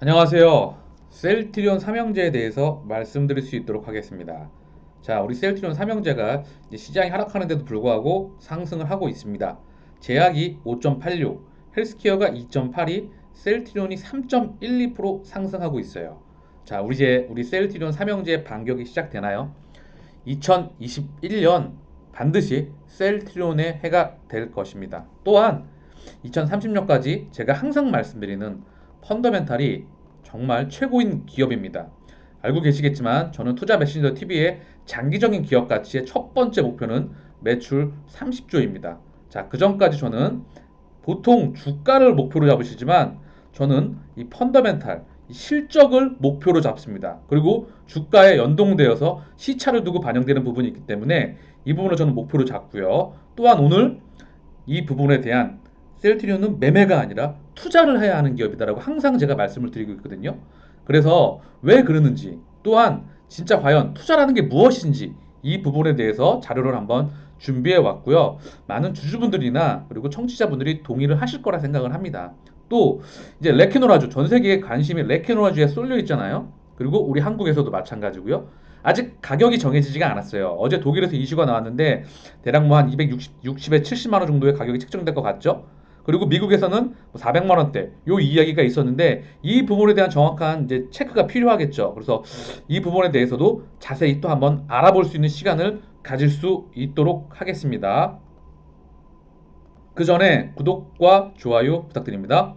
안녕하세요. 셀트리온 삼형제에 대해서 말씀드릴 수 있도록 하겠습니다. 자, 우리 셀트리온 삼형제가 이제 시장이 하락하는데도 불구하고 상승을 하고 있습니다. 제약이 5.86, 헬스케어가 2.82, 셀트리온이 3.12% 상승하고 있어요. 자, 우리 셀트리온 삼형제 반격이 시작되나요? 2021년 반드시 셀트리온의 해가 될 것입니다. 또한 2030년까지 제가 항상 말씀드리는 펀더멘탈이 정말 최고인 기업입니다. 알고 계시겠지만 저는 투자 메신저 TV의 장기적인 기업 가치의 첫 번째 목표는 매출 30조입니다. 자, 그 전까지 저는 보통 주가를 목표로 잡으시지만 저는 이 펀더멘탈, 이 실적을 목표로 잡습니다. 그리고 주가에 연동되어서 시차를 두고 반영되는 부분이 있기 때문에 이 부분을 저는 목표로 잡고요. 또한 오늘 이 부분에 대한 셀트리온은 매매가 아니라 투자를 해야 하는 기업이다라고 항상 제가 말씀을 드리고 있거든요. 그래서 왜 그러는지 또한 진짜 과연 투자라는 게 무엇인지 이 부분에 대해서 자료를 한번 준비해 왔고요. 많은 주주분들이나 그리고 청취자분들이 동의를 하실 거라 생각을 합니다. 또 이제 레케노라주 전 세계에 관심이 레케노라주에 쏠려 있잖아요. 그리고 우리 한국에서도 마찬가지고요. 아직 가격이 정해지지가 않았어요. 어제 독일에서 이슈가 나왔는데 대략 뭐 한 260에 70만 원 정도의 가격이 책정될 것 같죠? 그리고 미국에서는 400만 원대 요 이야기가 있었는데 이 부분에 대한 정확한 이제 체크가 필요하겠죠. 그래서 이 부분에 대해서도 자세히 또 한번 알아볼 수 있는 시간을 가질 수 있도록 하겠습니다. 그 전에 구독과 좋아요 부탁드립니다.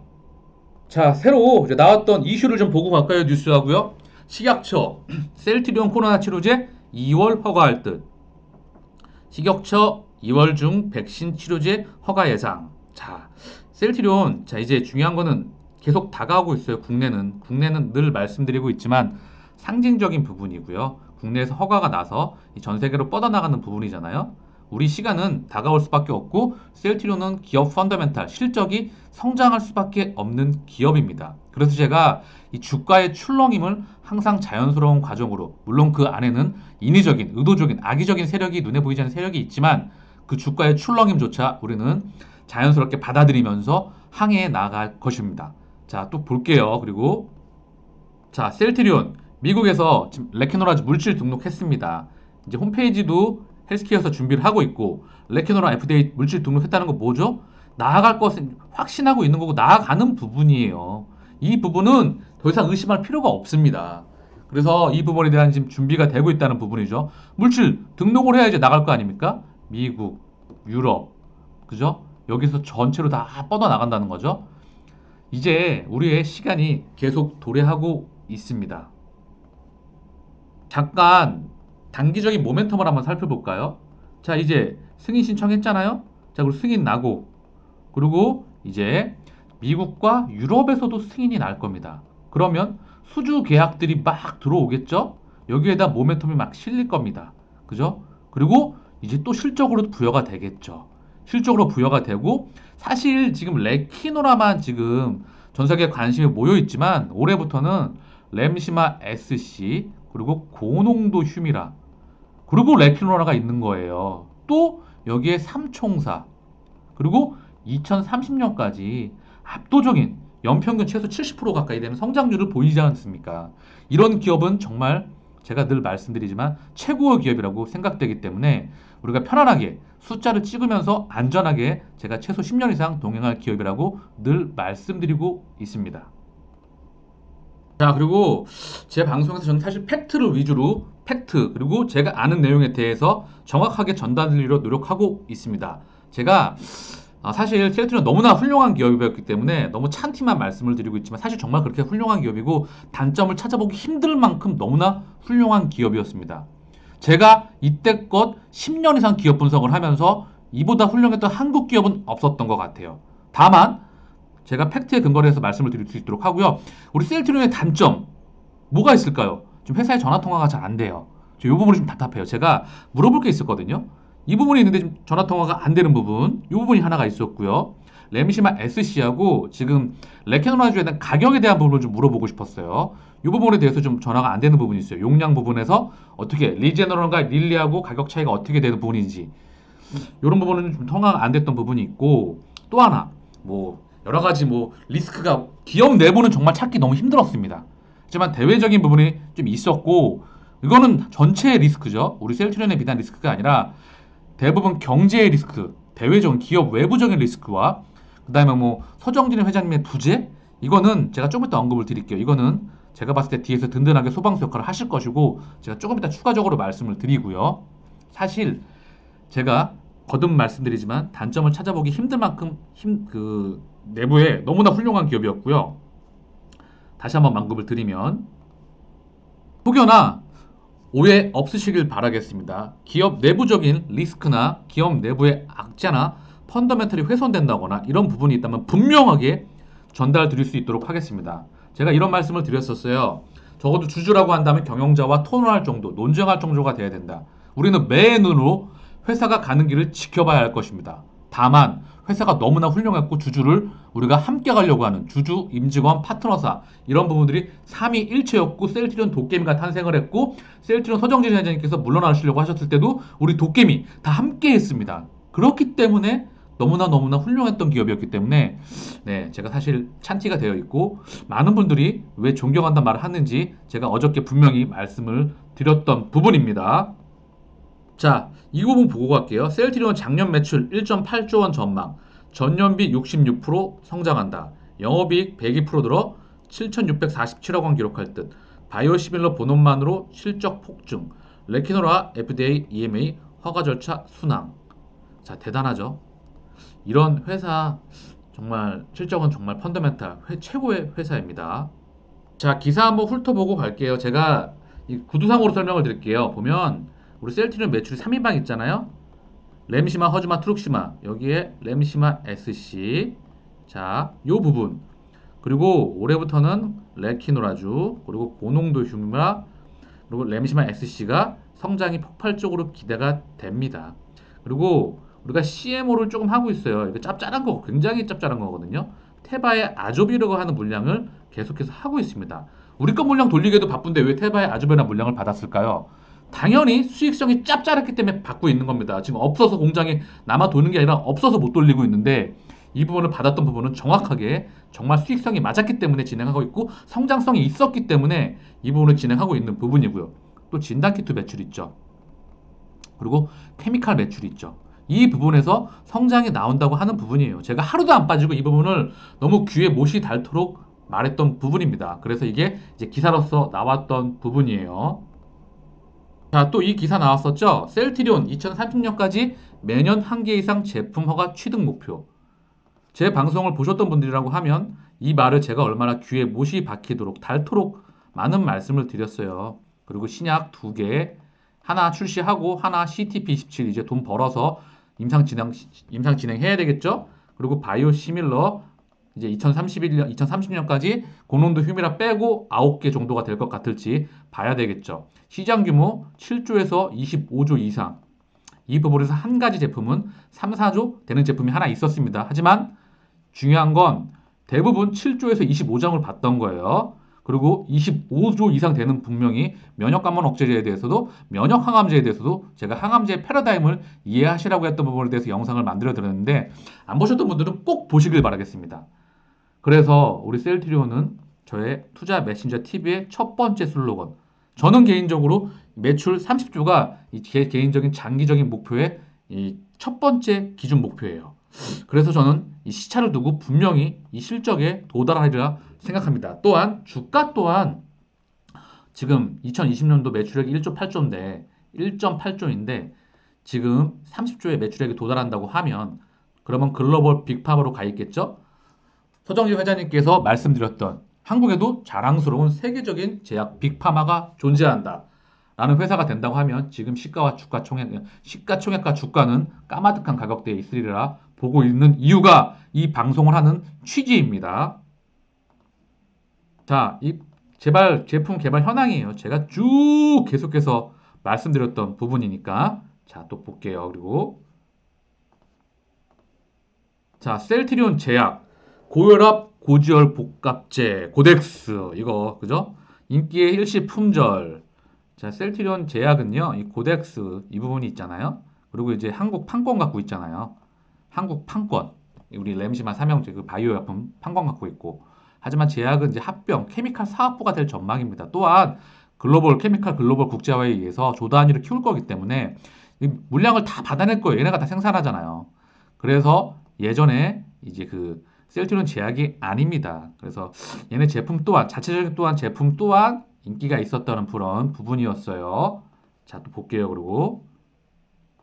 자, 새로 이제 나왔던 이슈를 좀 보고 갈까요? 뉴스하고요. 식약처 셀트리온 코로나 치료제 2월 허가할 듯. 식약처 2월 중 백신 치료제 허가 예상. 자, 셀트리온 자 이제 중요한 거는 계속 다가오고 있어요. 국내는 늘 말씀드리고 있지만 상징적인 부분이고요. 국내에서 허가가 나서 전 세계로 뻗어나가는 부분이잖아요. 우리 시간은 다가올 수밖에 없고 셀트리온은 기업 펀더멘탈 실적이 성장할 수밖에 없는 기업입니다. 그래서 제가 이 주가의 출렁임을 항상 자연스러운 과정으로 물론 그 안에는 인위적인 의도적인 악의적인 세력이 눈에 보이지 않는 세력이 있지만 그 주가의 출렁임조차 우리는 자연스럽게 받아들이면서 항해해 나갈 것입니다. 자, 또 볼게요. 그리고 자, 셀트리온 미국에서 지금 레케노라즈 물질 등록했습니다. 이제 홈페이지도 헬스케어에서 준비를 하고 있고 레케노라 FDA 물질 등록했다는 거 뭐죠? 나아갈 것은 확신하고 있는 거고 나아가는 부분이에요. 이 부분은 더 이상 의심할 필요가 없습니다. 그래서 이 부분에 대한 지금 준비가 되고 있다는 부분이죠. 물질 등록을 해야 이제 나갈 거 아닙니까? 미국, 유럽, 그죠? 여기서 전체로 다 뻗어 나간다는 거죠. 이제 우리의 시간이 계속 도래하고 있습니다. 잠깐 단기적인 모멘텀을 한번 살펴볼까요? 자, 이제 승인 신청했잖아요. 자, 그리고 승인 나고 그리고 이제 미국과 유럽에서도 승인이 날 겁니다. 그러면 수주 계약들이 막 들어오겠죠? 여기에다 모멘텀이 막 실릴 겁니다. 그죠? 그리고 이제 또 실적으로 부여가 되겠죠. 실적으로 부여가 되고 사실 지금 레키노라만 지금 전 세계에 관심이 모여 있지만 올해부터는 램시마 SC 그리고 고농도 휴미라 그리고 레키노라가 있는 거예요. 또 여기에 삼총사 그리고 2030년까지 압도적인 연평균 최소 70% 가까이 되는 성장률을 보이지 않습니까? 이런 기업은 정말 제가 늘 말씀드리지만 최고의 기업이라고 생각되기 때문에 우리가 편안하게 숫자를 찍으면서 안전하게 제가 최소 10년 이상 동행할 기업이라고 늘 말씀드리고 있습니다. 자, 그리고 제 방송에서 저는 사실 팩트를 위주로 팩트 그리고 제가 아는 내용에 대해서 정확하게 전달드리려 노력하고 있습니다. 제가 사실 셀트리온 너무나 훌륭한 기업이었기 때문에 너무 찬 티만 말씀을 드리고 있지만 사실 정말 그렇게 훌륭한 기업이고 단점을 찾아보기 힘들 만큼 너무나 훌륭한 기업이었습니다. 제가 이때껏 10년 이상 기업 분석을 하면서 이보다 훌륭했던 한국 기업은 없었던 것 같아요. 다만 제가 팩트에 근거를 해서 말씀을 드릴 수 있도록 하고요. 우리 셀트리온의 단점 뭐가 있을까요? 지금 회사에 전화 통화가 잘 안 돼요. 이 부분이 좀 답답해요. 제가 물어볼 게 있었거든요. 이 부분이 있는데 지금 전화 통화가 안 되는 부분, 이 부분이 하나가 있었고요. 램시마 SC하고 지금 레케노라주에 대한 가격에 대한 부분을 좀 물어보고 싶었어요. 이 부분에 대해서 좀 전화가 안 되는 부분이 있어요. 용량 부분에서 어떻게 리제너럴과 릴리하고 가격 차이가 어떻게 되는 부분인지 이런 부분은 좀 통화가 안 됐던 부분이 있고 또 하나 뭐 여러 가지 뭐 리스크가 기업 내부는 정말 찾기 너무 힘들었습니다. 하지만 대외적인 부분이 좀 있었고 이거는 전체의 리스크죠. 우리 셀트리온에 비단 리스크가 아니라 대부분 경제의 리스크, 대외적인 기업 외부적인 리스크와 그다음에 뭐 서정진 회장님의 부재 이거는 제가 조금 이따 언급을 드릴게요. 이거는 제가 봤을 때 뒤에서 든든하게 소방수 역할을 하실 것이고 제가 조금 이따 추가적으로 말씀을 드리고요. 사실 제가 거듭 말씀드리지만 단점을 찾아보기 힘들 만큼 그 내부에 너무나 훌륭한 기업이었고요. 다시 한번 언급을 드리면 혹여나 오해 없으시길 바라겠습니다. 기업 내부적인 리스크나 기업 내부의 악재나 펀더멘털이 훼손된다거나 이런 부분이 있다면 분명하게 전달 드릴 수 있도록 하겠습니다. 제가 이런 말씀을 드렸었어요. 적어도 주주라고 한다면 경영자와 토론할 정도, 논쟁할 정도가 돼야 된다. 우리는 매의 눈으로 회사가 가는 길을 지켜봐야 할 것입니다. 다만 회사가 너무나 훌륭했고 주주를 우리가 함께 가려고 하는 주주, 임직원, 파트너사 이런 부분들이 삼위일체였고 셀트리온 도깨비가 탄생을 했고 셀트리온 서정진 회장님께서 물러나시려고 하셨을 때도 우리 도깨비 다 함께 했습니다. 그렇기 때문에 너무나 훌륭했던 기업이었기 때문에 네, 제가 사실 찬티가 되어 있고 많은 분들이 왜 존경한다는 말을 하는지 제가 어저께 분명히 말씀을 드렸던 부분입니다. 자, 이 부분 보고 갈게요. 셀트리온 작년 매출 1.8조 원 전망, 전년비 66% 성장한다. 영업이익 102% 들어 7,647억 원 기록할 듯. 바이오시밀러 본업만으로 실적 폭증. 레키노라 FDA, EMA 허가 절차 순항. 자, 대단하죠. 이런 회사 정말 실적은 정말 펀더멘탈 최고의 회사입니다. 자, 기사 한번 훑어보고 갈게요. 제가 이 구두상으로 설명을 드릴게요. 보면 우리 셀트리온 매출이 3인방 있잖아요. 램시마, 허즈마, 트룩시마 여기에 램시마 SC 자, 요 부분 그리고 올해부터는 레키노라주 그리고 고농도 휴무라 그리고 램시마 SC가 성장이 폭발적으로 기대가 됩니다. 그리고 우리가 CMO를 조금 하고 있어요. 이거 짭짤한 거 굉장히 짭짤한 거거든요. 테바의 아조비라고 하는 물량을 계속해서 하고 있습니다. 우리 거 물량 돌리기에도 바쁜데 왜 테바의 아조비나 물량을 받았을까요? 당연히 수익성이 짭짤했기 때문에 받고 있는 겁니다. 지금 없어서 공장에 남아 도는 게 아니라 없어서 못 돌리고 있는데 이 부분을 받았던 부분은 정확하게 정말 수익성이 맞았기 때문에 진행하고 있고 성장성이 있었기 때문에 이 부분을 진행하고 있는 부분이고요. 또 진단키트 매출 있죠. 그리고 케미칼 매출이 있죠. 이 부분에서 성장이 나온다고 하는 부분이에요. 제가 하루도 안 빠지고 이 부분을 너무 귀에 못이 닳도록 말했던 부분입니다. 그래서 이게 이제 기사로서 나왔던 부분이에요. 자, 또 이 기사 나왔었죠? 셀트리온 2030년까지 매년 한 개 이상 제품 허가 취득 목표. 제 방송을 보셨던 분들이라고 하면 이 말을 제가 얼마나 귀에 못이 박히도록 닳도록 많은 말씀을 드렸어요. 그리고 신약 두 개, 하나 출시하고 하나 CTP27 이제 돈 벌어서 임상 진행해야 되겠죠? 그리고 바이오 시밀러 이제 2030년까지 고농도 휴미라 빼고 9개 정도가 될 것 같을지 봐야 되겠죠. 시장 규모 7조에서 25조 이상. 이 부분에서 한 가지 제품은 3, 4조 되는 제품이 하나 있었습니다. 하지만 중요한 건 대부분 7조에서 25장을 받던 거예요. 그리고 25조 이상 되는 분명히 면역감염 억제제에 대해서도 면역 항암제에 대해서도 제가 항암제 패러다임을 이해하시라고 했던 부분에 대해서 영상을 만들어 드렸는데 안 보셨던 분들은 꼭 보시길 바라겠습니다. 그래서 우리 셀트리온은 저의 투자 메신저 TV의 첫 번째 슬로건. 저는 개인적으로 매출 30조가 제 개인적인 장기적인 목표의 첫 번째 기준 목표예요. 그래서 저는 이 시차를 두고 분명히 이 실적에 도달하리라 생각합니다. 또한 주가 또한 지금 2020년도 매출액이 1조 8조인데 1.8조인데 지금 30조의 매출액이 도달한다고 하면 그러면 글로벌 빅파버로 가 있겠죠? 서정진 회장님께서 말씀드렸던 한국에도 자랑스러운 세계적인 제약 빅파마가 존재한다. 라는 회사가 된다고 하면 지금 시가와 주가 총액, 시가총액과 주가는 까마득한 가격대에 있으리라 보고 있는 이유가 이 방송을 하는 취지입니다. 자, 이 제품 개발 현황이에요. 제가 쭉 계속해서 말씀드렸던 부분이니까 자, 또 볼게요. 그리고 자, 셀트리온 제약 고혈압 고지혈 복합제 고덱스 이거 그죠? 인기의 일시 품절. 자, 셀트리온 제약은요. 이 고덱스 이 부분이 있잖아요. 그리고 이제 한국 판권 갖고 있잖아요. 한국 판권. 우리 램시마 삼형제 그 바이오 약품 판권 갖고 있고. 하지만 제약은 이제 합병 케미칼 사업부가 될 전망입니다. 또한 글로벌 케미칼 글로벌 국제화에 의해서 조 단위로 키울 거기 때문에 이 물량을 다 받아낼 거예요. 얘네가 다 생산하잖아요. 그래서 예전에 이제 그 셀트리온 제약이 아닙니다. 그래서 얘네 제품 또한 자체적인 또한 제품 또한 인기가 있었다는 그런 부분이었어요. 자, 또 볼게요. 그리고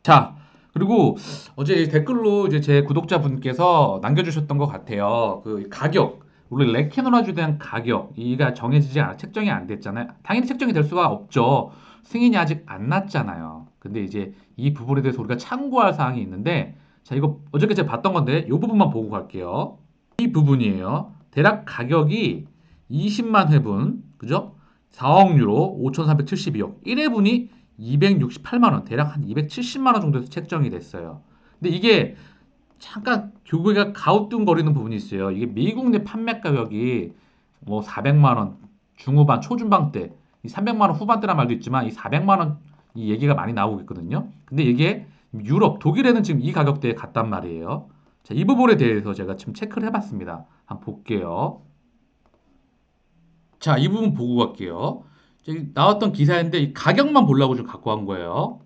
자, 그리고 어제 댓글로 이제 제 구독자분께서 남겨주셨던 것 같아요. 그 가격, 우리 레캐노라주에 대한 가격, 이가 정해지지 않아, 책정이 안 됐잖아요. 당연히 책정이 될 수가 없죠. 승인이 아직 안 났잖아요. 근데 이제 이 부분에 대해서 우리가 참고할 사항이 있는데, 자, 이거 어저께 제가 봤던 건데, 이 부분만 보고 갈게요. 이 부분이에요. 대략 가격이 20만 회분, 그죠? 4억 유로, 5,372억. 1회분이 268만 원, 대략 한 270만 원 정도에서 책정이 됐어요. 근데 이게 잠깐 교구가 가우뚱거리는 부분이 있어요. 이게 미국 내 판매 가격이 뭐 400만 원 중후반, 초중반 때, 이 300만 원 후반대란 말도 있지만 이 400만 원 이 얘기가 많이 나오고 있거든요. 근데 이게 유럽, 독일에는 지금 이 가격대에 갔단 말이에요. 자, 이 부분에 대해서 제가 지금 체크를 해봤습니다. 한번 볼게요. 자, 이 부분 보고 갈게요. 저기 나왔던 기사인데 이 가격만 보려고 좀 갖고 간 거예요.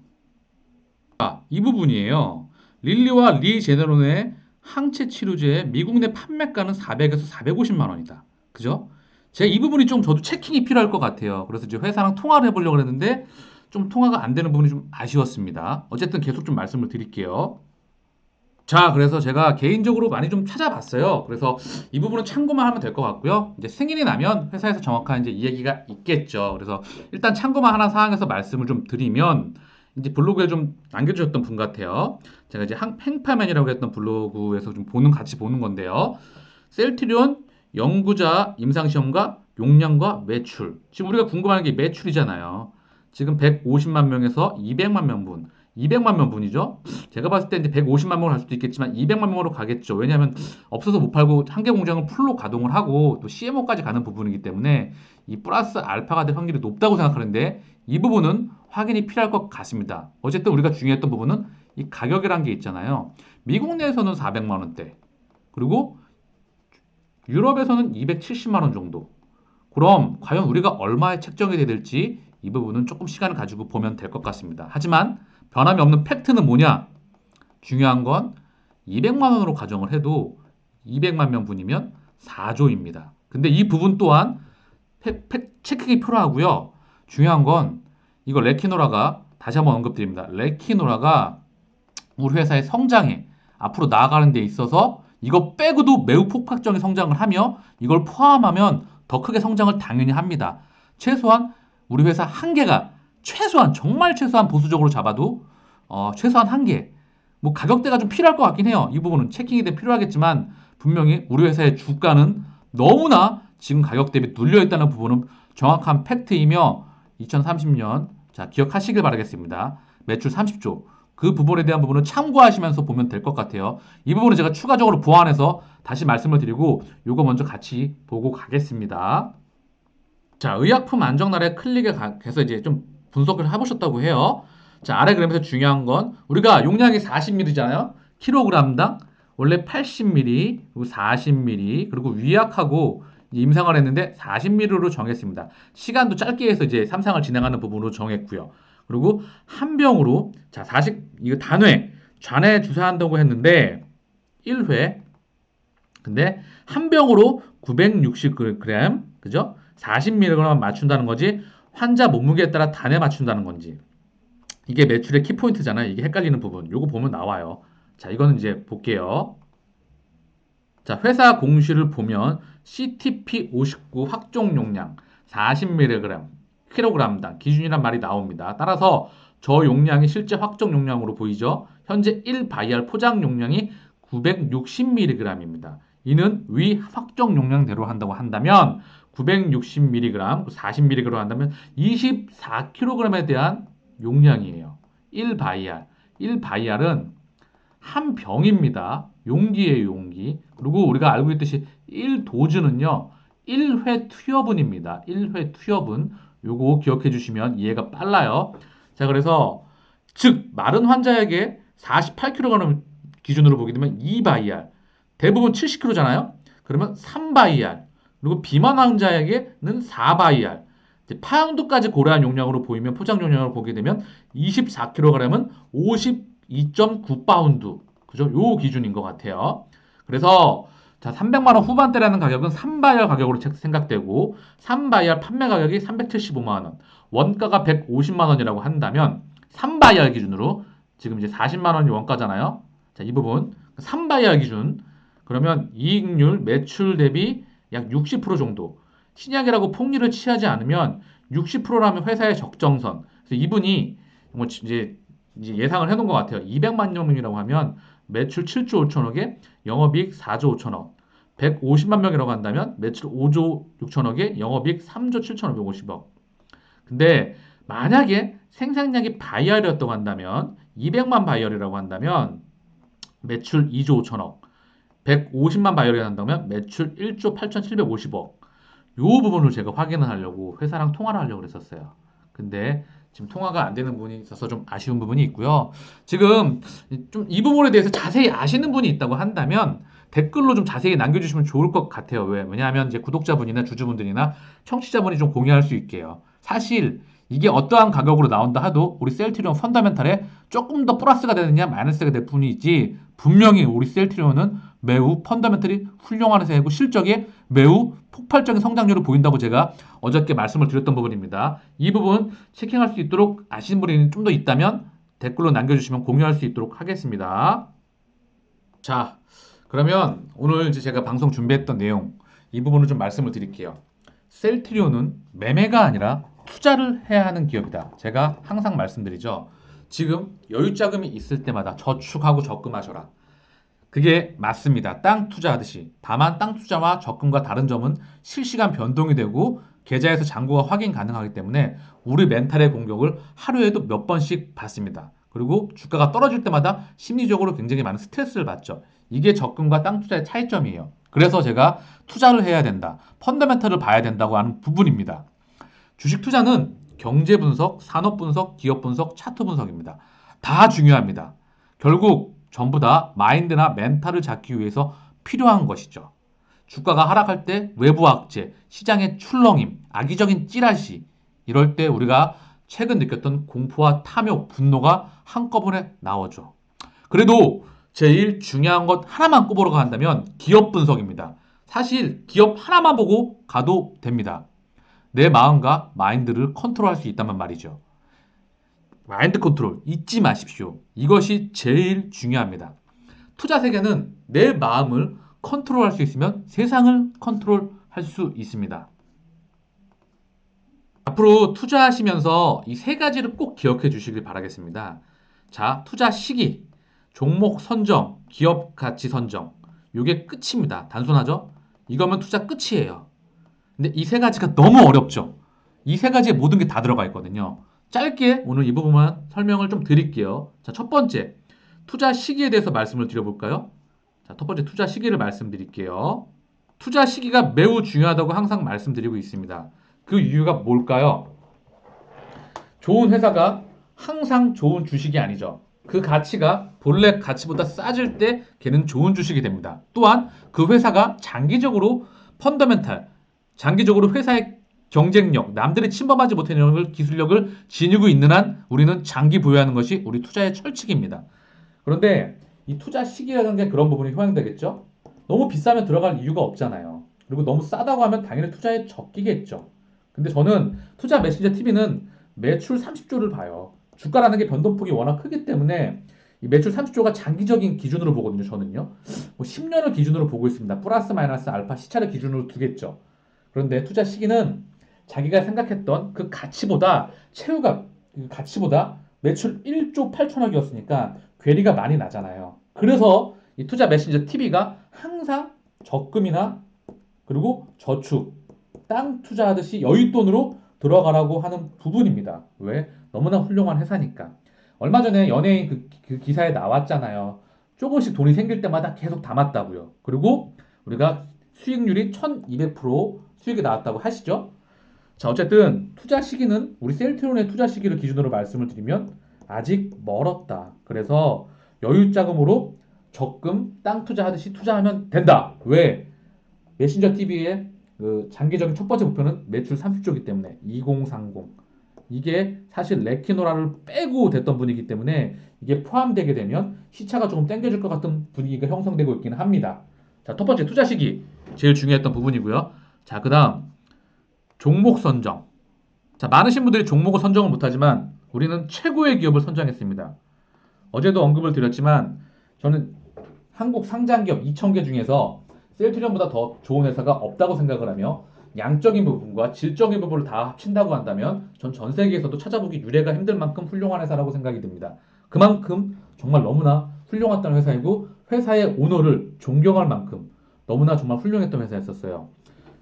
자, 이 부분이에요. 릴리와 리제네론의 항체 치료제 미국 내 판매가는 400에서 450만 원이다. 그죠? 제가 이 부분이 좀 저도 체킹이 필요할 것 같아요. 그래서 이제 회사랑 통화를 해보려고 했는데 좀 통화가 안 되는 부분이 좀 아쉬웠습니다. 어쨌든 계속 좀 말씀을 드릴게요. 자, 그래서 제가 개인적으로 많이 좀 찾아봤어요. 그래서 이 부분은 참고만 하면 될 것 같고요. 이제 승인이 나면 회사에서 정확한 이제 이 얘기가 있겠죠. 그래서 일단 참고만 하나 사항에서 말씀을 좀 드리면 이제 블로그에 좀 남겨주셨던 분 같아요. 제가 이제 행파맨이라고 했던 블로그에서 좀 같이 보는 건데요. 셀트리온 연구자 임상시험과 용량과 매출. 지금 우리가 궁금한 게 매출이잖아요. 지금 150만 명에서 200만 명분. 200만 명분이죠. 제가 봤을 때 이제 150만 명으로 갈 수도 있겠지만 200만 명으로 가겠죠. 왜냐하면 없어서 못 팔고 한 개 공장을 풀로 가동을 하고 또 CMO까지 가는 부분이기 때문에 이 플러스 알파가 될 확률이 높다고 생각하는데 이 부분은 확인이 필요할 것 같습니다. 어쨌든 우리가 중요했던 부분은 이 가격이란 게 있잖아요. 미국 내에서는 400만 원대. 그리고 유럽에서는 270만 원 정도. 그럼 과연 우리가 얼마에 책정이 돼야 될지 이 부분은 조금 시간을 가지고 보면 될 것 같습니다. 하지만 변함이 없는 팩트는 뭐냐? 중요한 건 200만 원으로 가정을 해도 200만 명분이면 4조입니다. 근데 이 부분 또한 체크가 필요하고요. 중요한 건 이거 레키노라가 다시 한번 언급드립니다. 레키노라가 우리 회사의 성장에 앞으로 나아가는 데 있어서 이거 빼고도 매우 폭발적인 성장을 하며 이걸 포함하면 더 크게 성장을 당연히 합니다. 최소한 우리 회사 한 개가 최소한 정말 최소한 보수적으로 잡아도 최소한 한 개. 뭐 가격대가 좀 필요할 것 같긴 해요. 이 부분은 체킹이 필요하겠지만 분명히 우리 회사의 주가는 너무나 지금 가격 대비 눌려 있다는 부분은 정확한 팩트이며 2030년 자 기억하시길 바라겠습니다. 매출 30조. 그 부분에 대한 부분은 참고하시면서 보면 될 것 같아요. 이 부분은 제가 추가적으로 보완해서 다시 말씀을 드리고 요거 먼저 같이 보고 가겠습니다. 자, 의약품 안정날에 클릭에 해서 이제 좀 분석을 해보셨다고 해요. 자, 아래 그램에서 중요한 건 우리가 용량이 40ml잖아요. 킬로그램당 원래 80ml, 그리고 40ml, 그리고 위약하고 임상을 했는데 40ml로 정했습니다. 시간도 짧게 해서 이제 3상을 진행하는 부분으로 정했고요. 그리고 한 병으로 자, 40 이거 단회 잔에 주사한다고 했는데 1회 근데 한 병으로 960g, 그죠? 40mg 맞춘다는 거지. 환자 몸무게에 따라 단에 맞춘다는 건지. 이게 매출의 키포인트잖아요. 이게 헷갈리는 부분. 요거 보면 나와요. 자, 이거는 이제 볼게요. 자, 회사 공시를 보면 CTP59 확종 용량 40mg, 킬로그램당 기준이란 말이 나옵니다. 따라서 저 용량이 실제 확정 용량으로 보이죠? 현재 1바이알 포장 용량이 960mg입니다. 이는 위 확정 용량대로 한다고 한다면 960mg, 40mg로 한다면 24kg에 대한 용량이에요. 1바이알. 1바이알은 한 병입니다. 용기예요, 용기. 그리고 우리가 알고 있듯이 1도즈는요. 1회 투여분입니다. 1회 투여분. 요거 기억해 주시면 이해가 빨라요. 자, 그래서 즉 마른 환자에게 48kg 기준으로 보게 되면 2바이알. 대부분 70kg잖아요. 그러면 3바이알. 그리고 비만 환자에게는 4바이알. 파운드까지 고려한 용량으로 보이면 포장 용량으로 보게 되면 24kg은 52.9파운드. 그죠? 요 기준인 것 같아요. 그래서 자, 300만 원 후반대라는 가격은 3바이알 가격으로 생각되고 3바이알 판매 가격이 375만 원. 원가가 150만 원이라고 한다면 3바이알 기준으로 지금 이제 40만 원이 원가잖아요. 자, 이 부분 3바이알 기준 그러면 이익률 매출 대비 약 60% 정도. 신약이라고 폭리를 취하지 않으면 60%라면 회사의 적정선. 그래서 이분이 뭐 이제 예상을 해놓은 것 같아요. 200만 명이라고 하면 매출 7조 5천억에 영업이익 4조 5천억. 150만 명이라고 한다면 매출 5조 6천억에 영업이익 3조 7천억50억. 근데 만약에 생산량이 바이알이었다고 한다면 200만 바이알이라고 한다면 매출 2조 5천억. 150만 바이올이 한다면 매출 1조 8,750억. 요 부분을 제가 확인을 하려고 회사랑 통화를 하려고 그랬었어요. 근데 지금 통화가 안 되는 부분이 있어서 좀 아쉬운 부분이 있고요. 지금 좀 이 부분에 대해서 자세히 아시는 분이 있다고 한다면 댓글로 좀 자세히 남겨주시면 좋을 것 같아요. 왜냐하면 이제 구독자분이나 주주분들이나 청취자분이 좀 공유할 수 있게요. 사실 이게 어떠한 가격으로 나온다 하도 우리 셀트리온 펀더멘탈에 조금 더 플러스가 되느냐 마이너스가 될 뿐이지 분명히 우리 셀트리온은 매우 펀더멘털이 훌륭한 회사이고 실적에 매우 폭발적인 성장률을 보인다고 제가 어저께 말씀을 드렸던 부분입니다. 이 부분 체킹할 수 있도록 아시는 분이 좀 더 있다면 댓글로 남겨주시면 공유할 수 있도록 하겠습니다. 자, 그러면 오늘 이제 제가 방송 준비했던 내용 이 부분을 좀 말씀을 드릴게요. 셀트리온은 매매가 아니라 투자를 해야 하는 기업이다. 제가 항상 말씀드리죠. 지금 여유 자금이 있을 때마다 저축하고 적금하셔라. 그게 맞습니다. 땅 투자하듯이. 다만 땅 투자와 적금과 다른 점은 실시간 변동이 되고 계좌에서 잔고가 확인 가능하기 때문에 우리 멘탈의 공격을 하루에도 몇 번씩 받습니다. 그리고 주가가 떨어질 때마다 심리적으로 굉장히 많은 스트레스를 받죠. 이게 적금과 땅 투자의 차이점이에요. 그래서 제가 투자를 해야 된다. 펀더멘털을 봐야 된다고 하는 부분입니다. 주식 투자는 경제 분석, 산업 분석, 기업 분석, 차트 분석입니다. 다 중요합니다. 결국 전부 다 마인드나 멘탈을 잡기 위해서 필요한 것이죠. 주가가 하락할 때 외부 악재, 시장의 출렁임, 악의적인 찌라시 이럴 때 우리가 최근 느꼈던 공포와 탐욕, 분노가 한꺼번에 나오죠. 그래도 제일 중요한 것 하나만 꼽으러 간다면 기업 분석입니다. 사실 기업 하나만 보고 가도 됩니다. 내 마음과 마인드를 컨트롤할 수 있다면 말이죠. 마인드 컨트롤 잊지 마십시오. 이것이 제일 중요합니다. 투자 세계는 내 마음을 컨트롤할 수 있으면 세상을 컨트롤할 수 있습니다. 앞으로 투자하시면서 이 세 가지를 꼭 기억해 주시길 바라겠습니다. 자, 투자 시기, 종목 선정, 기업 가치 선정. 이게 끝입니다. 단순하죠? 이거면 투자 끝이에요. 근데 이 세 가지가 너무 어렵죠? 이 세 가지에 모든 게 다 들어가 있거든요. 짧게 오늘 이 부분만 설명을 좀 드릴게요. 자, 첫 번째, 투자 시기에 대해서 말씀을 드려볼까요? 자, 첫 번째 투자 시기를 말씀드릴게요. 투자 시기가 매우 중요하다고 항상 말씀드리고 있습니다. 그 이유가 뭘까요? 좋은 회사가 항상 좋은 주식이 아니죠. 그 가치가 본래 가치보다 싸질 때 걔는 좋은 주식이 됩니다. 또한 그 회사가 장기적으로 펀더멘탈, 장기적으로 회사의 경쟁력, 남들이 침범하지 못하는 기술력을 지니고 있는 한 우리는 장기 보유하는 것이 우리 투자의 철칙입니다. 그런데 이 투자 시기라는 게 그런 부분이 효용되겠죠? 너무 비싸면 들어갈 이유가 없잖아요. 그리고 너무 싸다고 하면 당연히 투자에 적기겠죠. 근데 저는 투자 메신저 TV는 매출 30조를 봐요. 주가라는 게 변동폭이 워낙 크기 때문에 이 매출 30조가 장기적인 기준으로 보거든요. 저는요. 뭐 10년을 기준으로 보고 있습니다. 플러스 마이너스 알파 시차를 기준으로 두겠죠. 그런데 투자 시기는 자기가 생각했던 그 가치보다 최후가 그 가치보다 매출 1조 8천억이었으니까 괴리가 많이 나잖아요. 그래서 이 투자 메신저 TV가 항상 적금이나 그리고 저축, 땅 투자하듯이 여윳돈으로 들어가라고 하는 부분입니다. 왜? 너무나 훌륭한 회사니까. 얼마 전에 연예인 그 기사에 나왔잖아요. 조금씩 돈이 생길 때마다 계속 담았다고요. 그리고 우리가 수익률이 1200% 수익이 나왔다고 하시죠? 자, 어쨌든 투자 시기는 우리 셀트론의 투자 시기를 기준으로 말씀을 드리면 아직 멀었다. 그래서 여유 자금으로 적금 땅 투자하듯이 투자하면 된다. 왜? 메신저 TV의 그 장기적인 첫 번째 목표는 매출 30조이기 때문에 2030 이게 사실 레키노라를 빼고 됐던 분위기 때문에 이게 포함되게 되면 시차가 조금 당겨질 것 같은 분위기가 형성되고 있기는 합니다. 자, 첫 번째 투자 시기 제일 중요했던 부분이고요. 자, 그다음 종목 선정. 자, 많으신 분들이 종목을 선정을 못하지만 우리는 최고의 기업을 선정했습니다. 어제도 언급을 드렸지만 저는 한국 상장기업 2,000개 중에서 셀트리온보다 더 좋은 회사가 없다고 생각을 하며 양적인 부분과 질적인 부분을 다 합친다고 한다면 전 세계에서도 찾아보기 유례가 힘들 만큼 훌륭한 회사라고 생각이 듭니다. 그만큼 정말 너무나 훌륭했던 회사이고 회사의 오너를 존경할 만큼 너무나 정말 훌륭했던 회사였었어요.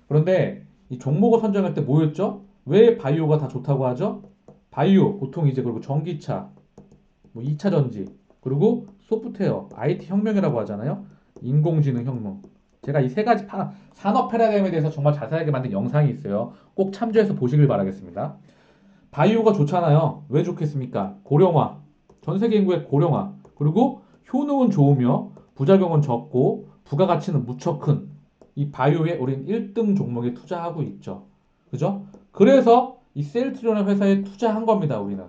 그런데 이 종목을 선정할 때 뭐였죠? 왜 바이오가 다 좋다고 하죠? 바이오 보통 이제 그리고 전기차, 뭐 2차 전지, 그리고 소프트웨어, IT 혁명이라고 하잖아요. 인공지능 혁명. 제가 이 세 가지 산업 패러다임에 대해서 정말 자세하게 만든 영상이 있어요. 꼭 참조해서 보시길 바라겠습니다. 바이오가 좋잖아요. 왜 좋겠습니까? 고령화. 전 세계 인구의 고령화. 그리고 효능은 좋으며 부작용은 적고 부가가치는 무척 큰 이 바이오에 우린 1등 종목에 투자하고 있죠. 그죠? 그래서 이 셀트리온의 회사에 투자한 겁니다, 우리는.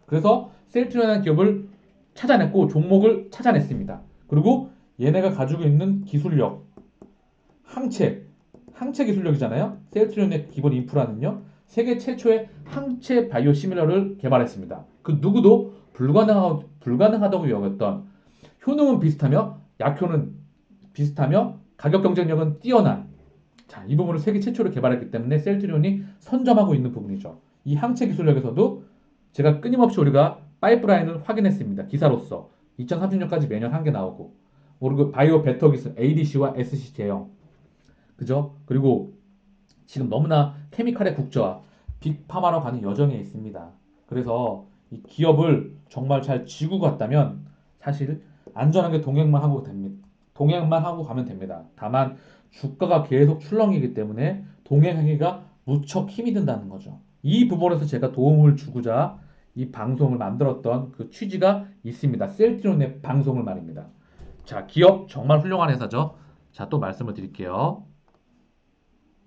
그래서 셀트리온이라는 기업을 찾아냈고 종목을 찾아냈습니다. 그리고 얘네가 가지고 있는 기술력, 항체, 항체 기술력이잖아요. 셀트리온의 기본 인프라는요. 세계 최초의 항체 바이오 시밀러를 개발했습니다. 그 누구도 불가능하다고 여겼던 효능은 비슷하며 약효는 비슷하며 가격 경쟁력은 뛰어난 자, 이 부분을 세계 최초로 개발했기 때문에 셀트리온이 선점하고 있는 부분이죠. 이 항체 기술력에서도 제가 끊임없이 우리가 파이프라인을 확인했습니다. 기사로서 2030년까지 매년 한 개 나오고 그리고 바이오 베터 기술 ADC와 SC 제형 그죠? 그리고 지금 너무나 케미칼의 국제화 빅파마로 가는 여정에 있습니다. 그래서 이 기업을 정말 잘 쥐고 갔다면 사실 안전하게 동행만 하고 됩니다. 동행만 하고 가면 됩니다. 다만 주가가 계속 출렁이기 때문에 동행하기가 무척 힘이 든다는 거죠. 이 부분에서 제가 도움을 주고자 이 방송을 만들었던 그 취지가 있습니다. 셀트리온의 방송을 말입니다. 자, 기업 정말 훌륭한 회사죠. 자, 또 말씀을 드릴게요.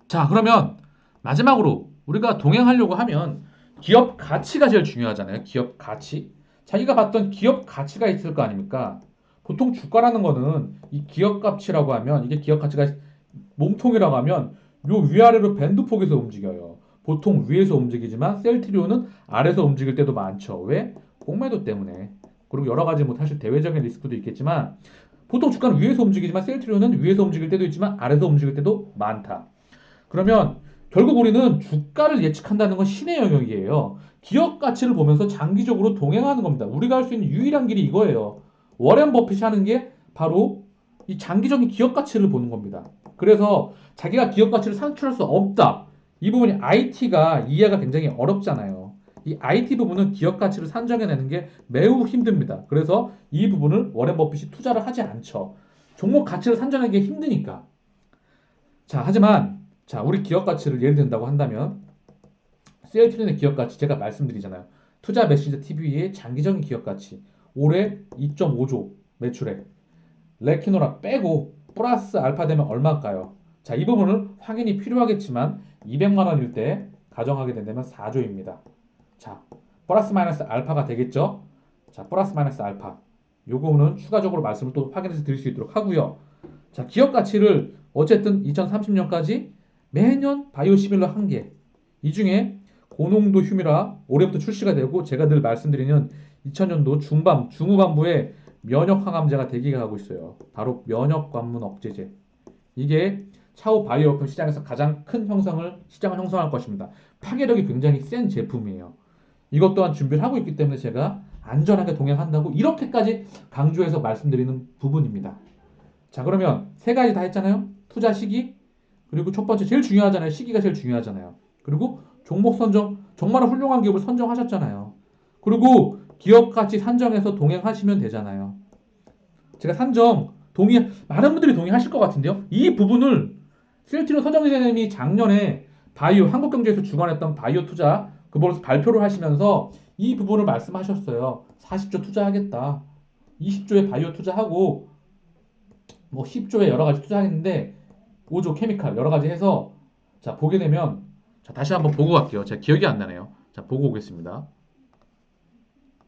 자, 그러면 마지막으로 우리가 동행하려고 하면 기업 가치가 제일 중요하잖아요. 기업 가치. 자기가 봤던 기업 가치가 있을 거 아닙니까? 보통 주가라는 거는 이 기업 가치라고 하면 이게 기업 가치가 몸통이라고 하면 요 위아래로 밴드폭에서 움직여요. 보통 위에서 움직이지만 셀트리온은 아래에서 움직일 때도 많죠. 왜? 공매도 때문에. 그리고 여러 가지 뭐 사실 대외적인 리스크도 있겠지만 보통 주가는 위에서 움직이지만 셀트리온은 위에서 움직일 때도 있지만 아래에서 움직일 때도 많다. 그러면 결국 우리는 주가를 예측한다는 건 신의 영역이에요. 기업 가치를 보면서 장기적으로 동행하는 겁니다. 우리가 할 수 있는 유일한 길이 이거예요. 워렌 버핏이 하는 게 바로 이 장기적인 기업 가치를 보는 겁니다. 그래서 자기가 기업 가치를 산출할 수 없다. 이 부분이 IT가 이해가 굉장히 어렵잖아요. 이 IT 부분은 기업 가치를 산정해내는 게 매우 힘듭니다. 그래서 이 부분을 워렌 버핏이 투자를 하지 않죠. 종목 가치를 산정하기 힘드니까. 자, 하지만 자, 우리 기업 가치를 예를 든다고 한다면 셀트리온의 기업 가치 제가 말씀드리잖아요. 투자 메신저 TV의 장기적인 기업 가치 올해 2.5조 매출액 레키노라 빼고 플러스 알파 되면 얼마일까요? 자, 이 부분을 확인이 필요하겠지만 200만 원일 때 가정하게 된다면 4조입니다. 자, 플러스 마이너스 알파가 되겠죠? 자, 플러스 마이너스 알파. 요거는 추가적으로 말씀을 또 확인해서 드릴 수 있도록 하고요. 자, 기업 가치를 어쨌든 2030년까지 매년 바이오시밀러 한 개. 이 중에 고농도 휴미라 올해부터 출시가 되고 제가 늘 말씀드리는 2000년도 중후반부에 면역 항암제가 대기가 하고 있어요. 바로 면역 관문 억제제. 이게 차후 바이오약품 시장에서 가장 큰 시장을 형성할 것입니다. 파괴력이 굉장히 센 제품이에요. 이것 또한 준비를 하고 있기 때문에 제가 안전하게 동행한다고 이렇게까지 강조해서 말씀드리는 부분입니다. 자, 그러면 세 가지 다 했잖아요. 투자 시기, 그리고 첫 번째 제일 중요하잖아요. 시기가 제일 중요하잖아요. 그리고 종목 선정, 정말 훌륭한 기업을 선정하셨잖아요. 그리고 기업 가치 산정해서 동행하시면 되잖아요. 제가 많은 분들이 동의하실 것 같은데요. 이 부분을 셀트리온 서정희님이 작년에 바이오 한국경제에서 주관했던 바이오 투자 그거를 발표를 하시면서 이 부분을 말씀하셨어요. 40조 투자하겠다. 20조에 바이오 투자하고 뭐 10조에 여러 가지 투자했는데 5조 케미칼 여러 가지 해서 자 보게 되면 자 다시 한번 보고 갈게요. 제가 기억이 안 나네요. 자 보고 오겠습니다.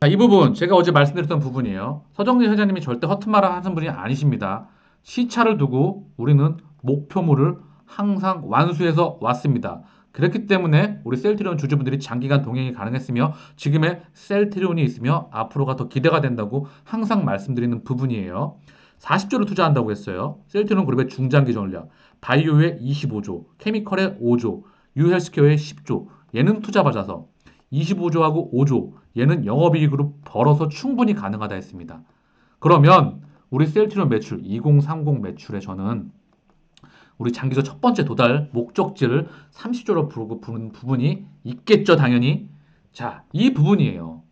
자, 이 부분 제가 어제 말씀드렸던 부분이에요. 서정진 회장님이 절대 허튼 말을 하는 분이 아니십니다. 시차를 두고 우리는 목표물을 항상 완수해서 왔습니다. 그렇기 때문에 우리 셀트리온 주주분들이 장기간 동행이 가능했으며 지금의 셀트리온이 있으며 앞으로가 더 기대가 된다고 항상 말씀드리는 부분이에요. 40조를 투자한다고 했어요. 셀트리온 그룹의 중장기 전략, 바이오에 25조, 케미컬에 5조, 유헬스케어에 10조. 얘는 투자 받아서 25조하고 5조 얘는 영업이익으로 벌어서 충분히 가능하다 했습니다. 그러면 우리 셀트리온 매출 2030 매출에 저는 우리 장기적 첫 번째 도달 목적지를 30조로 부른 부분이 있겠죠, 당연히. 자, 이 부분이에요.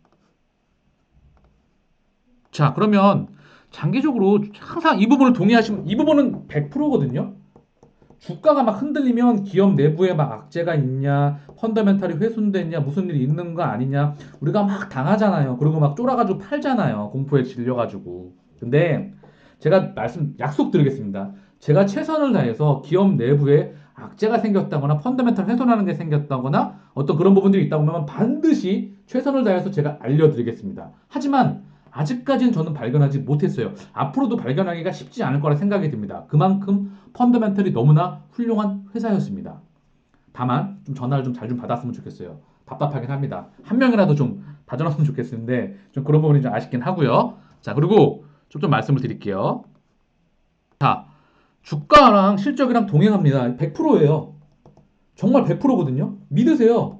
자, 그러면 장기적으로 항상 이 부분을 동의하시면 이 부분은 100%거든요. 주가가 막 흔들리면 기업 내부에 막 악재가 있냐, 펀더멘탈이 훼손됐냐, 무슨 일이 있는 거 아니냐, 우리가 막 당하잖아요. 그리고 막 쫄아가지고 팔잖아요. 공포에 질려가지고. 근데 제가 약속드리겠습니다. 제가 최선을 다해서 기업 내부에 악재가 생겼다거나 펀더멘탈 훼손하는 게 생겼다거나 어떤 그런 부분들이 있다고 하면 반드시 최선을 다해서 제가 알려드리겠습니다. 하지만 아직까지는 저는 발견하지 못했어요. 앞으로도 발견하기가 쉽지 않을 거라 생각이 듭니다. 그만큼 펀더멘털이 너무나 훌륭한 회사였습니다. 다만 좀 전화를 좀 잘 좀 받았으면 좋겠어요. 답답하긴 합니다. 한 명이라도 좀 다져놨으면 좋겠는데 좀 그런 부분이 좀 아쉽긴 하고요. 자, 그리고 좀 말씀을 드릴게요. 자, 주가랑 실적이랑 동행합니다. 100%예요. 정말 100%거든요. 믿으세요.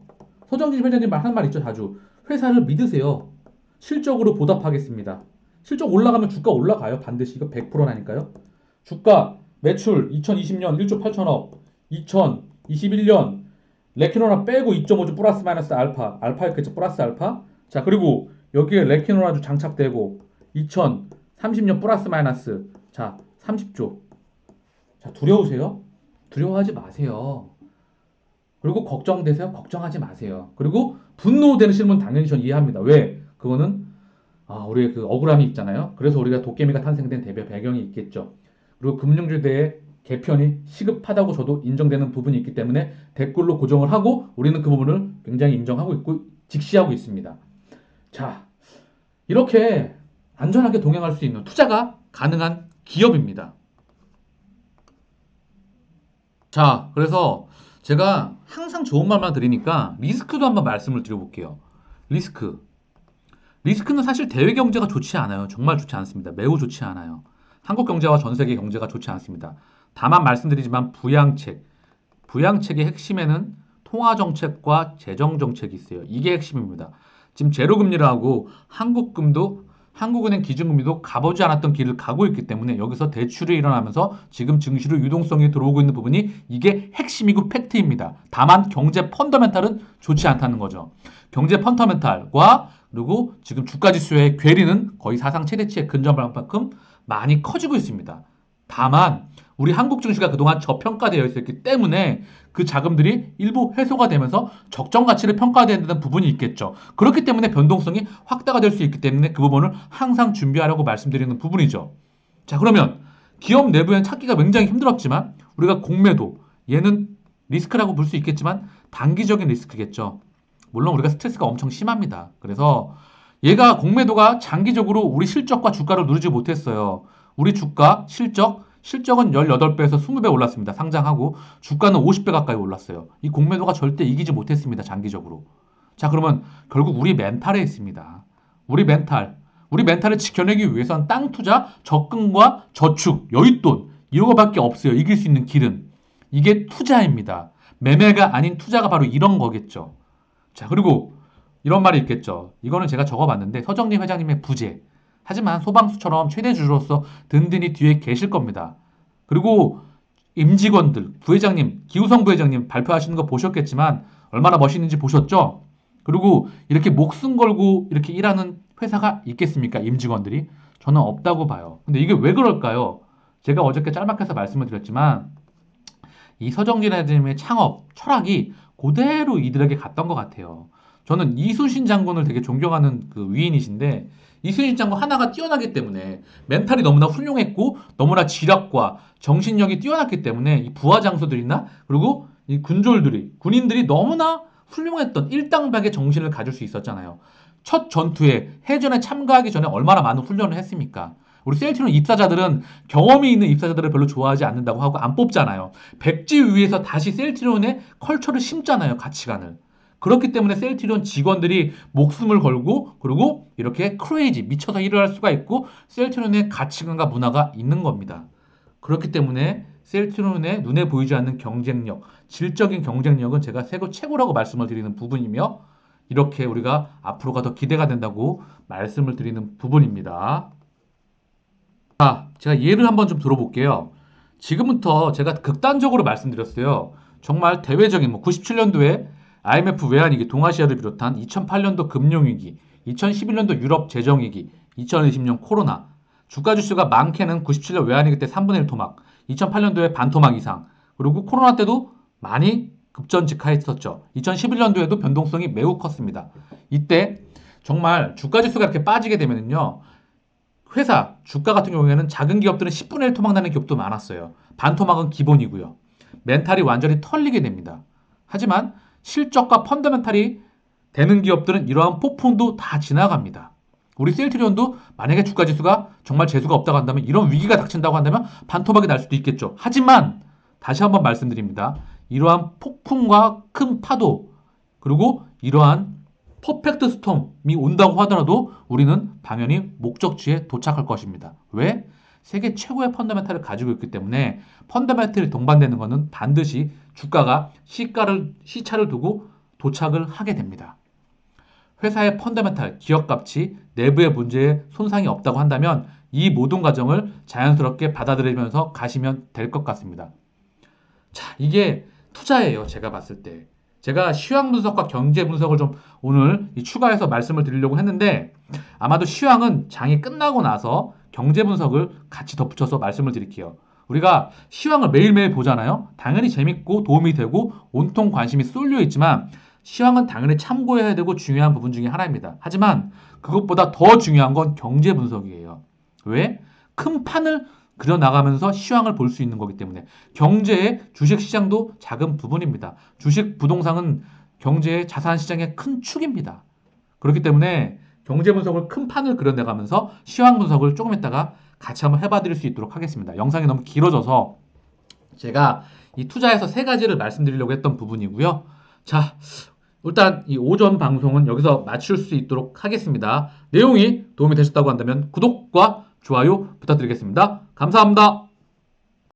서정진 회장님 하는 말 있죠, 자주. 회사를 믿으세요. 실적으로 보답하겠습니다. 실적 올라가면 주가 올라가요. 반드시 이거 100%라니까요. 주가 매출 2020년 1조 8천억, 2021년 레키노나 빼고 2.5조 플러스 마이너스 알파였겠죠. 플러스 알파. 자, 그리고 여기에 레키노나도 장착되고 2030년 플러스 마이너스 자 30조. 자, 두려우세요? 두려워하지 마세요. 그리고 걱정되세요? 걱정하지 마세요. 그리고 분노되시는 분 당연히 전 이해합니다. 왜? 그거는 우리의 그 억울함이 있잖아요. 그래서 우리가 도깨비가 탄생된 대표 배경이 있겠죠. 그리고 금융주대의 개편이 시급하다고 저도 인정되는 부분이 있기 때문에 댓글로 고정을 하고 우리는 그 부분을 굉장히 인정하고 있고 직시하고 있습니다. 자, 이렇게 안전하게 동행할 수 있는 투자가 가능한 기업입니다. 자, 그래서 제가 항상 좋은 말만 드리니까 리스크도 한번 말씀을 드려볼게요. 리스크. 리스크는 사실 대외 경제가 좋지 않아요. 정말 좋지 않습니다. 매우 좋지 않아요. 한국 경제와 전 세계 경제가 좋지 않습니다. 다만 말씀드리지만 부양책의 핵심에는 통화 정책과 재정 정책이 있어요. 이게 핵심입니다. 지금 제로금리를 하고 한국은행 기준금리도 가보지 않았던 길을 가고 있기 때문에 여기서 대출이 일어나면서 지금 증시로 유동성이 들어오고 있는 부분이 이게 핵심이고 팩트입니다. 다만 경제 펀더멘탈은 좋지 않다는 거죠. 경제 펀더멘탈과 그리고 지금 주가지수의 괴리는 거의 사상 최대치에 근접할 만큼 많이 커지고 있습니다. 다만 우리 한국 증시가 그동안 저평가되어 있었기 때문에 그 자금들이 일부 해소가 되면서 적정 가치를 평가해야 된다는 부분이 있겠죠. 그렇기 때문에 변동성이 확대가 될 수 있기 때문에 그 부분을 항상 준비하라고 말씀드리는 부분이죠. 자, 그러면 기업 내부엔 찾기가 굉장히 힘들었지만 우리가 공매도 얘는 리스크라고 볼 수 있겠지만 단기적인 리스크겠죠. 물론 우리가 스트레스가 엄청 심합니다. 그래서 얘가 공매도가 장기적으로 우리 실적과 주가를 누르지 못했어요. 우리 주가, 실적은 18배에서 20배 올랐습니다. 상장하고 주가는 50배 가까이 올랐어요. 이 공매도가 절대 이기지 못했습니다. 장기적으로. 자, 그러면 결국 우리 멘탈에 있습니다. 우리 멘탈을 지켜내기 위해선 땅 투자, 적금과 저축, 여윳돈 이런 거밖에 없어요. 이길 수 있는 길은. 이게 투자입니다. 매매가 아닌 투자가 바로 이런 거겠죠. 자, 그리고 이런 말이 있겠죠. 이거는 제가 적어봤는데 서정림 회장님의 부재. 하지만 소방수처럼 최대 주주로서 든든히 뒤에 계실 겁니다. 그리고 임직원들, 부회장님, 기우성 부회장님 발표하시는 거 보셨겠지만 얼마나 멋있는지 보셨죠? 그리고 이렇게 목숨 걸고 이렇게 일하는 회사가 있겠습니까? 임직원들이? 저는 없다고 봐요. 근데 이게 왜 그럴까요? 제가 어저께 짤막해서 말씀을 드렸지만 이 서정진 회장님의 창업 철학이 그대로 이들에게 갔던 것 같아요. 저는 이순신 장군을 되게 존경하는 그 위인이신데 이순신 장군 하나가 뛰어나기 때문에 멘탈이 너무나 훌륭했고 너무나 지략과 정신력이 뛰어났기 때문에 이 부하 장수들이나 그리고 이 군졸들이 군인들이 너무나 훌륭했던 일당백의 정신을 가질 수 있었잖아요. 첫 전투에 해전에 참가하기 전에 얼마나 많은 훈련을 했습니까? 우리 셀티론 입사자들은 경험이 있는 입사자들을 별로 좋아하지 않는다고 하고 안 뽑잖아요. 백지 위에서 다시 셀티론의 컬처를 심잖아요. 가치관을. 그렇기 때문에 셀티론 직원들이 목숨을 걸고 그리고 이렇게 크레이지 미쳐서 일을 할 수가 있고 셀티론의 가치관과 문화가 있는 겁니다. 그렇기 때문에 셀티론의 눈에 보이지 않는 경쟁력, 질적인 경쟁력은 제가 세계 최고라고 말씀을 드리는 부분이며 이렇게 우리가 앞으로가 더 기대가 된다고 말씀을 드리는 부분입니다. 자, 제가 예를 한번 좀 들어볼게요. 지금부터 제가 극단적으로 말씀드렸어요. 정말 대외적인 97년도에 IMF 외환위기, 동아시아를 비롯한 2008년도 금융위기, 2011년도 유럽 재정위기, 2020년 코로나, 주가 지수가 많게는 97년 외환위기 때 3분의 1 토막, 2008년도에 반토막 이상, 그리고 코로나 때도 많이 급전직하했었죠. 2011년도에도 변동성이 매우 컸습니다. 이때 정말 주가 지수가 이렇게 빠지게 되면요. 회사 주가 같은 경우에는 작은 기업들은 10분의 1 토막 나는 기업도 많았어요. 반토막은 기본이고요. 멘탈이 완전히 털리게 됩니다. 하지만 실적과 펀더멘탈이 되는 기업들은 이러한 폭풍도 다 지나갑니다. 우리 셀트리온도 만약에 주가 지수가 정말 재수가 없다고 한다면 이런 위기가 닥친다고 한다면 반토막이 날 수도 있겠죠. 하지만 다시 한번 말씀드립니다. 이러한 폭풍과 큰 파도 그리고 이러한 퍼펙트 스톰이 온다고 하더라도 우리는 당연히 목적지에 도착할 것입니다. 왜? 세계 최고의 펀더멘탈을 가지고 있기 때문에 펀더멘탈이 동반되는 것은 반드시 주가가 시차를 두고 도착을 하게 됩니다. 회사의 펀더멘탈, 기업 가치, 내부의 문제에 손상이 없다고 한다면 이 모든 과정을 자연스럽게 받아들이면서 가시면 될 것 같습니다. 자, 이게 투자예요. 제가 봤을 때. 제가 시황 분석과 경제 분석을 좀 오늘 추가해서 말씀을 드리려고 했는데 아마도 시황은 장이 끝나고 나서 경제 분석을 같이 덧붙여서 말씀을 드릴게요. 우리가 시황을 매일매일 보잖아요. 당연히 재밌고 도움이 되고 온통 관심이 쏠려 있지만 시황은 당연히 참고해야 되고 중요한 부분 중에 하나입니다. 하지만 그것보다 더 중요한 건 경제 분석이에요. 왜? 큰 판을 그려나가면서 시황을 볼 수 있는 거기 때문에 경제의 주식시장도 작은 부분입니다. 주식, 부동산은 경제의 자산시장의 큰 축입니다. 그렇기 때문에 경제 분석을 큰 판을 그려나가면서 시황 분석을 조금 있다가 같이 한번 해봐 드릴 수 있도록 하겠습니다. 영상이 너무 길어져서 제가 이 투자에서 세 가지를 말씀드리려고 했던 부분이고요. 자, 일단 이 오전 방송은 여기서 마칠 수 있도록 하겠습니다. 내용이 도움이 되셨다고 한다면 구독과 좋아요 부탁드리겠습니다. 감사합니다.